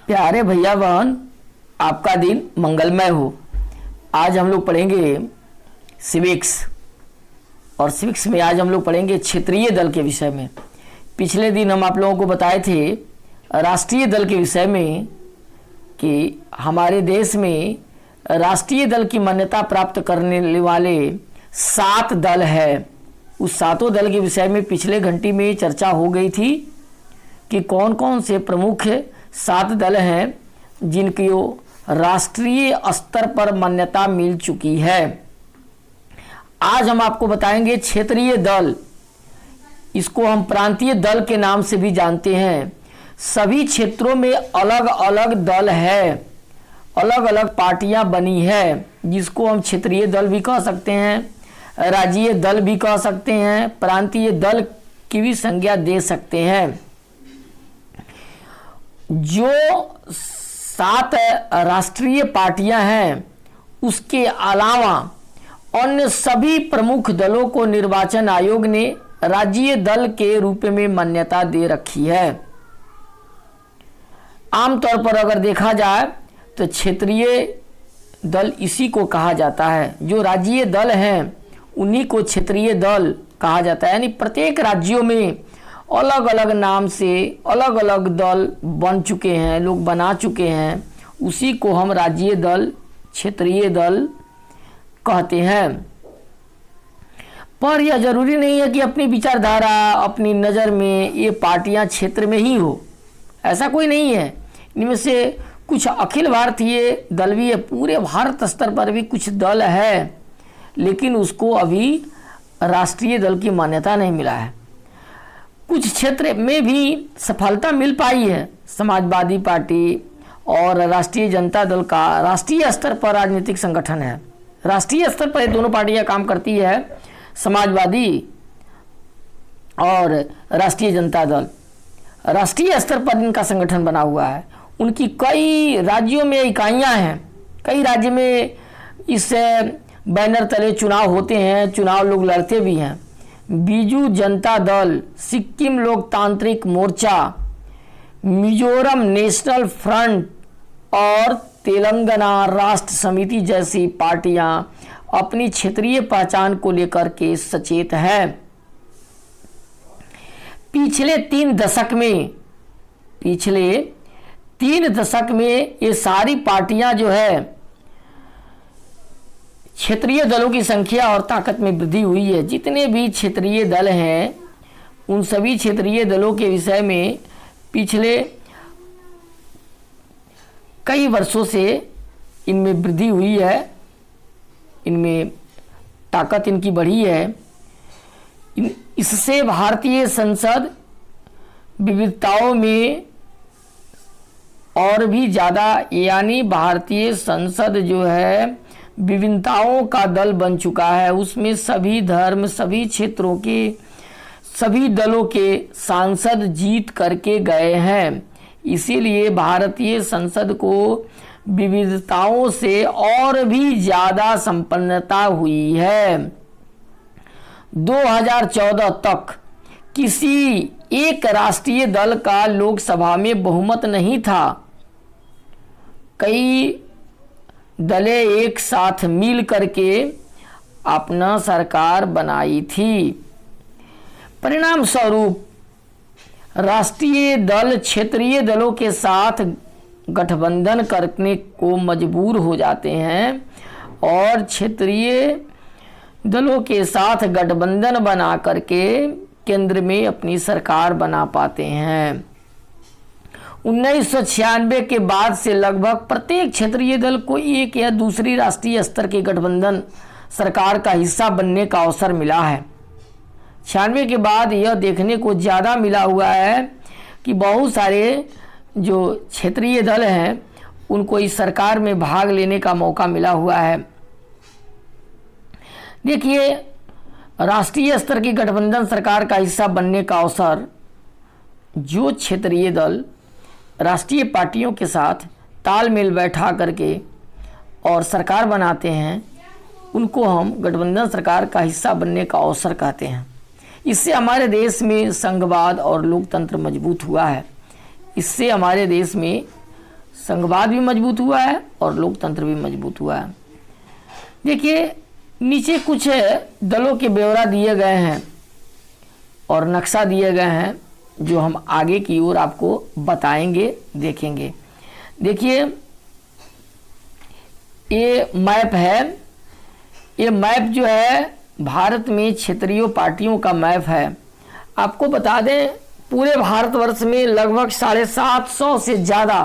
प्यारे भैया बहन, आपका दिन मंगलमय हो। आज हम लोग पढ़ेंगे सिविक्स, और सिविक्स में आज हम लोग पढ़ेंगे क्षेत्रीय दल के विषय में। पिछले दिन हम आप लोगों को बताए थे राष्ट्रीय दल के विषय में कि हमारे देश में राष्ट्रीय दल की मान्यता प्राप्त करने वाले 7 दल है। उस 7 दल के विषय में पिछले घंटी में चर्चा हो गई थी कि कौन कौन से प्रमुख 7 दल हैं जिनकी राष्ट्रीय स्तर पर मान्यता मिल चुकी है। आज हम आपको बताएंगे क्षेत्रीय दल। इसको हम प्रांतीय दल के नाम से भी जानते हैं। सभी क्षेत्रों में अलग अलग दल है, अलग अलग पार्टियां बनी है, जिसको हम क्षेत्रीय दल भी कह सकते हैं, राज्यीय दल भी कह सकते हैं, प्रांतीय दल की भी संज्ञा दे सकते हैं। जो 7 राष्ट्रीय पार्टियां हैं, उसके अलावा अन्य सभी प्रमुख दलों को निर्वाचन आयोग ने राज्यीय दल के रूप में मान्यता दे रखी है। आमतौर पर अगर देखा जाए तो क्षेत्रीय दल इसी को कहा जाता है। जो राज्यीय दल हैं उन्हीं को क्षेत्रीय दल कहा जाता है। यानी प्रत्येक राज्यों में अलग अलग नाम से अलग अलग दल बन चुके हैं, लोग बना चुके हैं, उसी को हम राज्यीय दल, क्षेत्रीय दल कहते हैं। पर यह जरूरी नहीं है कि अपनी विचारधारा, अपनी नज़र में ये पार्टियां क्षेत्र में ही हो, ऐसा कोई नहीं है। इनमें से कुछ अखिल भारतीय दल भी है, पूरे भारत स्तर पर भी कुछ दल है, लेकिन उसको अभी राष्ट्रीय दल की मान्यता नहीं मिला है। कुछ क्षेत्र में भी सफलता मिल पाई है। समाजवादी पार्टी और राष्ट्रीय जनता दल का राष्ट्रीय स्तर पर राजनीतिक संगठन है। राष्ट्रीय स्तर पर ये दोनों पार्टियां काम करती है, समाजवादी और राष्ट्रीय जनता दल। राष्ट्रीय स्तर पर इनका संगठन बना हुआ है। उनकी कई राज्यों में इकाइयां हैं, कई राज्य में इस बैनर तले चुनाव होते हैं, चुनाव लोग लड़ते भी हैं। बीजू जनता दल, सिक्किम लोकतांत्रिक मोर्चा, मिजोरम नेशनल फ्रंट और तेलंगाना राष्ट्र समिति जैसी पार्टियां अपनी क्षेत्रीय पहचान को लेकर के सचेत हैं। पिछले 3 दशक में ये सारी पार्टियां जो है, क्षेत्रीय दलों की संख्या और ताकत में वृद्धि हुई है। जितने भी क्षेत्रीय दल हैं, उन सभी क्षेत्रीय दलों के विषय में पिछले कई वर्षों से इनमें वृद्धि हुई है, इनमें ताकत इनकी बढ़ी है। इससे भारतीय संसद विविधताओं में और भी ज़्यादा, यानी भारतीय संसद जो है विभिन्नताओं का दल बन चुका है। उसमें सभी धर्म, सभी क्षेत्रों के, सभी दलों के सांसद जीत करके गए हैं। इसीलिए भारतीय संसद को विविधताओं से और भी ज़्यादा संपन्नता हुई है। 2014 तक किसी एक राष्ट्रीय दल का लोकसभा में बहुमत नहीं था। कई दलें एक साथ मिल करके अपना सरकार बनाई थी। परिणाम स्वरूप राष्ट्रीय दल क्षेत्रीय दलों के साथ गठबंधन करने को मजबूर हो जाते हैं और क्षेत्रीय दलों के साथ गठबंधन बना करके केंद्र में अपनी सरकार बना पाते हैं। 1996 के बाद से लगभग प्रत्येक क्षेत्रीय दल को एक या दूसरी राष्ट्रीय स्तर के गठबंधन सरकार का हिस्सा बनने का अवसर मिला है। 96 के बाद यह देखने को ज़्यादा मिला हुआ है कि बहुत सारे जो क्षेत्रीय दल हैं उनको इस सरकार में भाग लेने का मौका मिला हुआ है। देखिए, राष्ट्रीय स्तर की गठबंधन सरकार का हिस्सा बनने का अवसर जो क्षेत्रीय दल राष्ट्रीय पार्टियों के साथ तालमेल बैठा करके और सरकार बनाते हैं, उनको हम गठबंधन सरकार का हिस्सा बनने का अवसर कहते हैं। इससे हमारे देश में संघवाद और लोकतंत्र मजबूत हुआ है। इससे हमारे देश में संघवाद भी मजबूत हुआ है और लोकतंत्र भी मजबूत हुआ है। देखिए नीचे कुछ दलों के ब्यौरा दिए गए हैं और नक्शा दिए गए हैं जो हम आगे की ओर आपको बताएंगे, देखेंगे। देखिए ये मैप है, ये मैप जो है भारत में क्षेत्रीय पार्टियों का मैप है। आपको बता दें पूरे भारतवर्ष में लगभग 750 से ज़्यादा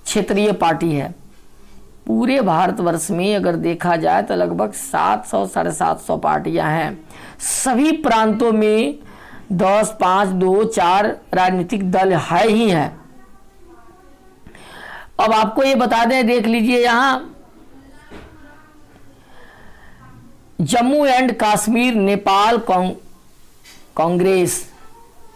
क्षेत्रीय पार्टी है। पूरे भारतवर्ष में अगर देखा जाए तो लगभग 700 750 पार्टियां हैं। सभी प्रांतों में 10, 5, 2, 4 राजनीतिक दल है ही है। अब आपको ये बता दें, देख लीजिए यहाँ जम्मू एंड कश्मीर नेपाल कांग्रेस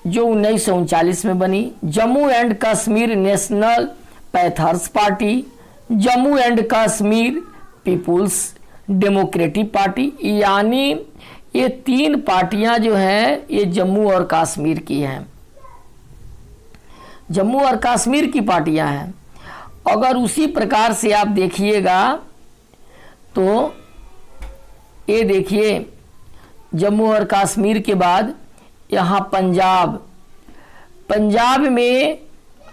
जो 1939 में बनी, Jammu and Kashmir national panthers party, Jammu and Kashmir people's democratic party, यानी ये 3 पार्टियां जो हैं ये जम्मू और कश्मीर की हैं, जम्मू और कश्मीर की पार्टियां हैं। अगर उसी प्रकार से आप देखिएगा तो ये देखिए जम्मू और कश्मीर के बाद यहाँ पंजाब में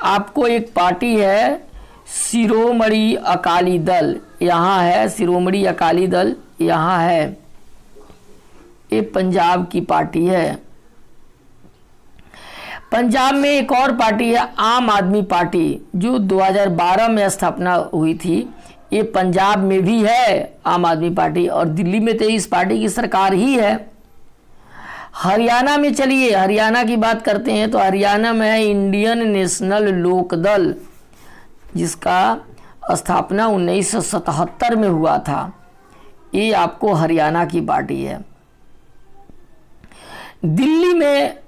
आपको एक पार्टी है शिरोमणि अकाली दल, यहाँ है शिरोमणि अकाली दल, यहाँ है, ये पंजाब की पार्टी है। पंजाब में एक और पार्टी है आम आदमी पार्टी जो 2012 में स्थापना हुई थी, ये पंजाब में भी है आम आदमी पार्टी, और दिल्ली में तो इस पार्टी की सरकार ही है। हरियाणा में चलिए हरियाणा की बात करते हैं तो हरियाणा में है इंडियन नेशनल लोक दल जिसका स्थापना 1977 में हुआ था, ये आपको हरियाणा की पार्टी है। दिल्ली में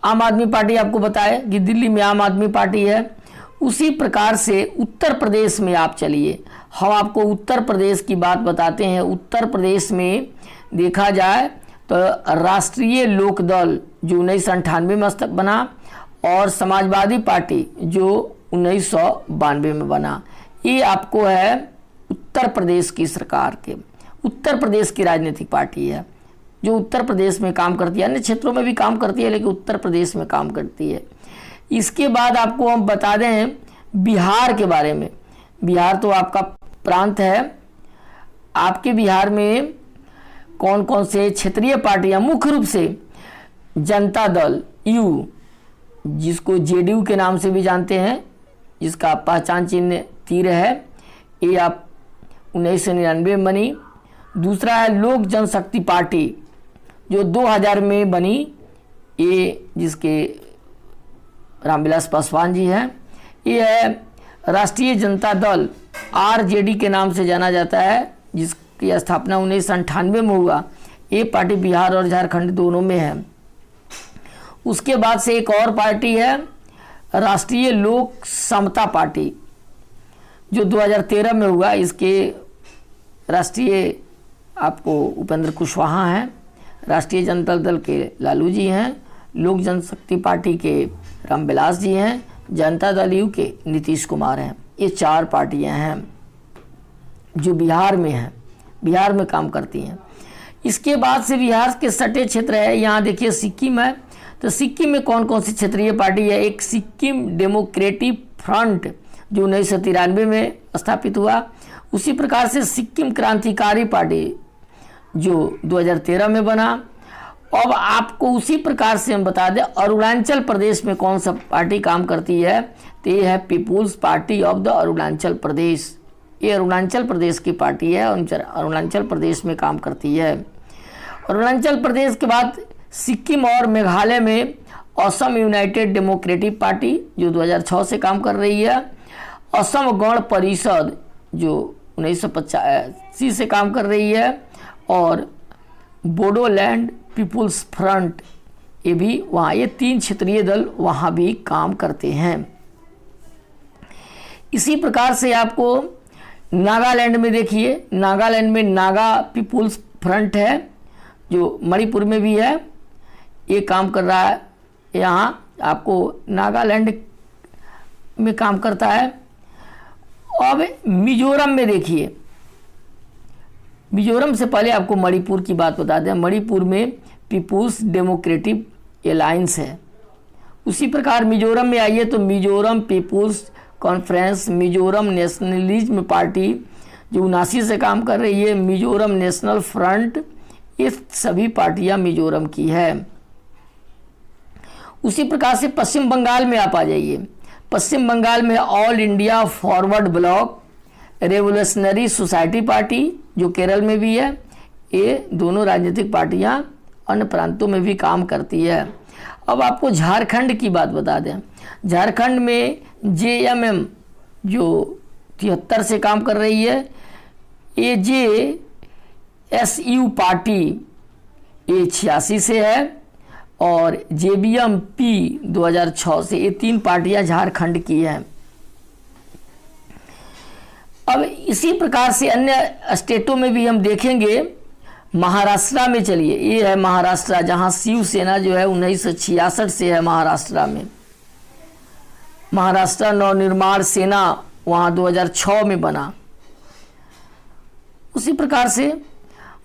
आम आदमी पार्टी आपको बताए कि दिल्ली में आम आदमी पार्टी है। उसी प्रकार से उत्तर प्रदेश में आप चलिए, हम आपको उत्तर प्रदेश की बात बताते हैं। उत्तर प्रदेश में देखा जाए तो राष्ट्रीय लोक दल जो 1998 में बना और समाजवादी पार्टी जो 1992 में बना, ये आपको है उत्तर प्रदेश की सरकार के, उत्तर प्रदेश की राजनीतिक पार्टी है जो उत्तर प्रदेश में काम करती है। अन्य क्षेत्रों में भी काम करती है लेकिन उत्तर प्रदेश में काम करती है। इसके बाद आपको हम बता दें बिहार के बारे में। बिहार तो आपका प्रांत है, आपके बिहार में कौन कौन से क्षेत्रीय पार्टियां, मुख्य रूप से जनता दल यू जिसको जेडीयू के नाम से भी जानते हैं, जिसका पहचान चिन्ह तीर है, ये आप 1999 में बनी। दूसरा है लोक जनशक्ति पार्टी जो 2000 में बनी, ये जिसके रामविलास पासवान जी हैं। ये है राष्ट्रीय जनता दल आरजेडी के नाम से जाना जाता है जिसकी स्थापना 1998 में हुआ। ये पार्टी बिहार और झारखंड दोनों में है। उसके बाद से एक और पार्टी है राष्ट्रीय लोक समता पार्टी जो 2013 में हुआ। इसके राष्ट्रीय आपको उपेंद्र कुशवाहा हैं, राष्ट्रीय जनता दल के लालू जी हैं, लोक जनशक्ति पार्टी के रामविलास जी हैं, जनता दल यू के नीतीश कुमार हैं। ये 4 पार्टियां हैं जो बिहार में हैं, बिहार में काम करती हैं। इसके बाद से बिहार के सटे क्षेत्र है, यहाँ देखिए सिक्किम है। तो सिक्किम में कौन कौन सी क्षेत्रीय पार्टी है? एक सिक्किम डेमोक्रेटिक फ्रंट जो 1993 में स्थापित हुआ। उसी प्रकार से सिक्किम क्रांतिकारी पार्टी जो 2013 में बना। अब आपको उसी प्रकार से हम बता दें अरुणाचल प्रदेश में कौन सा पार्टी काम करती है, तो ये है people's party of the Arunachal Pradesh. ये अरुणाचल प्रदेश की पार्टी है, अरुणाचल प्रदेश में काम करती है। अरुणाचल प्रदेश के बाद सिक्किम और मेघालय में असम यूनाइटेड डेमोक्रेटिक पार्टी जो 2006 से काम कर रही है। असम गण परिषद जो 1985 से काम कर रही है, और बोडोलैंड पीपुल्स फ्रंट ये भी वहाँ, ये 3 क्षेत्रीय दल वहाँ भी काम करते हैं। इसी प्रकार से आपको नागालैंड में देखिए, नागालैंड में नागा पीपुल्स फ्रंट है जो मणिपुर में भी है, ये काम कर रहा है। यहाँ आपको नागालैंड में काम करता है। अब मिजोरम में देखिए, मिजोरम से पहले आपको मणिपुर की बात बता दें। मणिपुर में पीपुल्स डेमोक्रेटिक अलायंस है। उसी प्रकार मिजोरम में आइए तो Mizoram people's conference, Mizoram nationalism party जो 79 से काम कर रही है, मिजोरम नेशनल फ्रंट, ये सभी पार्टियां मिजोरम की है। उसी प्रकार से पश्चिम बंगाल में आप आ जाइए। पश्चिम बंगाल में all India forward block, revolutionary society party जो केरल में भी है, ये दोनों राजनीतिक पार्टियां अन्य प्रांतों में भी काम करती है। अब आपको झारखंड की बात बता दें। झारखंड में JMM जो 73 से काम कर रही है, AJSU पार्टी ये 86 से है, और JBMP 2006 से, ये 3 पार्टियां झारखंड की हैं। अब इसी प्रकार से अन्य स्टेटों में भी हम देखेंगे। महाराष्ट्र में चलिए, ये है महाराष्ट्र, जहां शिवसेना जो है 1966 से है महाराष्ट्र में। महाराष्ट्र नवनिर्माण सेना वहां 2006 में बना। उसी प्रकार से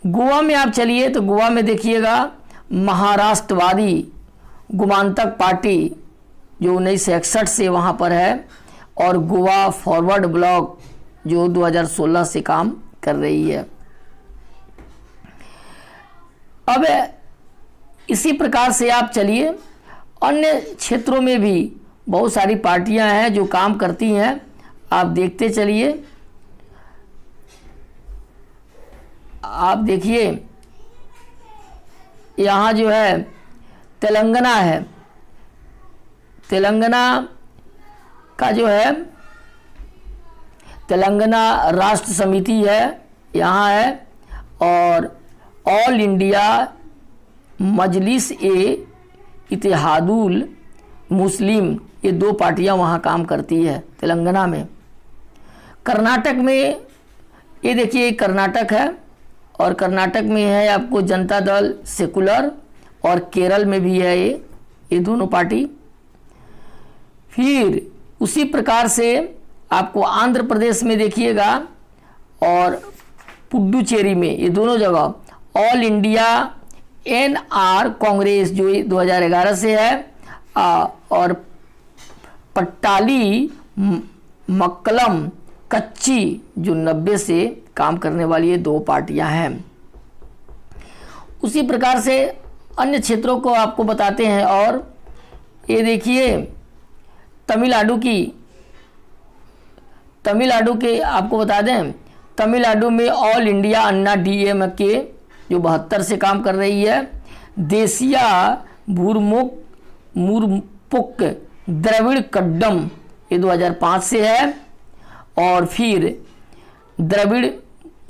गोवा में आप चलिए तो गोवा में देखिएगा महाराष्ट्रवादी गोमांतक पार्टी जो 1961 से वहां पर है, और गोवा फॉरवर्ड ब्लॉक जो 2016 से काम कर रही है। अब इसी प्रकार से आप चलिए अन्य क्षेत्रों में भी बहुत सारी पार्टियां हैं जो काम करती हैं, आप देखते चलिए। आप देखिए यहाँ जो है तेलंगाना है, तेलंगाना का जो है तेलंगाना राष्ट्र समिति है यहाँ है, और ऑल इंडिया मजलिस इत्तेहादुल मुस्लिम, ये 2 पार्टियां वहाँ काम करती है तेलंगाना में। कर्नाटक में ये देखिए कर्नाटक है, और कर्नाटक में है आपको जनता दल सेकुलर, और केरल में भी है ये दोनों पार्टी। फिर उसी प्रकार से आपको आंध्र प्रदेश में देखिएगा और पुडुचेरी में, ये दोनों जगह ऑल इंडिया NR कांग्रेस जो 2011 से है, और पट्टाली मक्कलम कच्ची जो 90 से काम करने वाली ये 2 पार्टियां हैं। उसी प्रकार से अन्य क्षेत्रों को आपको बताते हैं। और ये देखिए तमिलनाडु के आपको बता दें, तमिलनाडु में ऑल इंडिया अन्ना DMK जो 72 से काम कर रही है, देसिया मुर्मुक द्रविड़ कड्डम ये 2005 से है, और फिर द्रविड़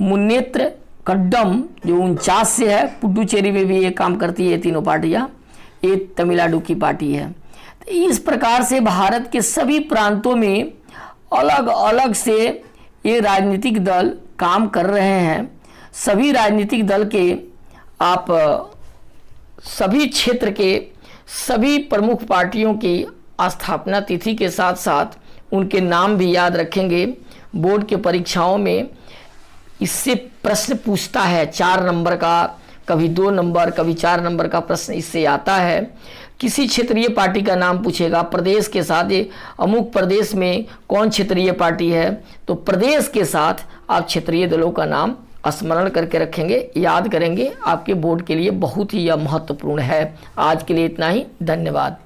मुन्नेत्र कड्डम जो 49 से है, पुडुचेरी में भी ये काम करती है। ये तीनों पार्टियां ये तमिलनाडु की पार्टी है। तो इस प्रकार से भारत के सभी प्रांतों में अलग अलग से ये राजनीतिक दल काम कर रहे हैं। सभी राजनीतिक दल के आप सभी क्षेत्र के सभी प्रमुख पार्टियों की स्थापना तिथि के साथ साथ उनके नाम भी याद रखेंगे। बोर्ड के परीक्षाओं में इससे प्रश्न पूछता है, 4 नंबर का, कभी 2 नंबर, कभी 4 नंबर का प्रश्न इससे आता है। किसी क्षेत्रीय पार्टी का नाम पूछेगा, प्रदेश के साथ, ये अमुक प्रदेश में कौन क्षेत्रीय पार्टी है, तो प्रदेश के साथ आप क्षेत्रीय दलों का नाम स्मरण करके रखेंगे, याद करेंगे। आपके बोर्ड के लिए बहुत ही यह महत्वपूर्ण है। आज के लिए इतना ही, धन्यवाद।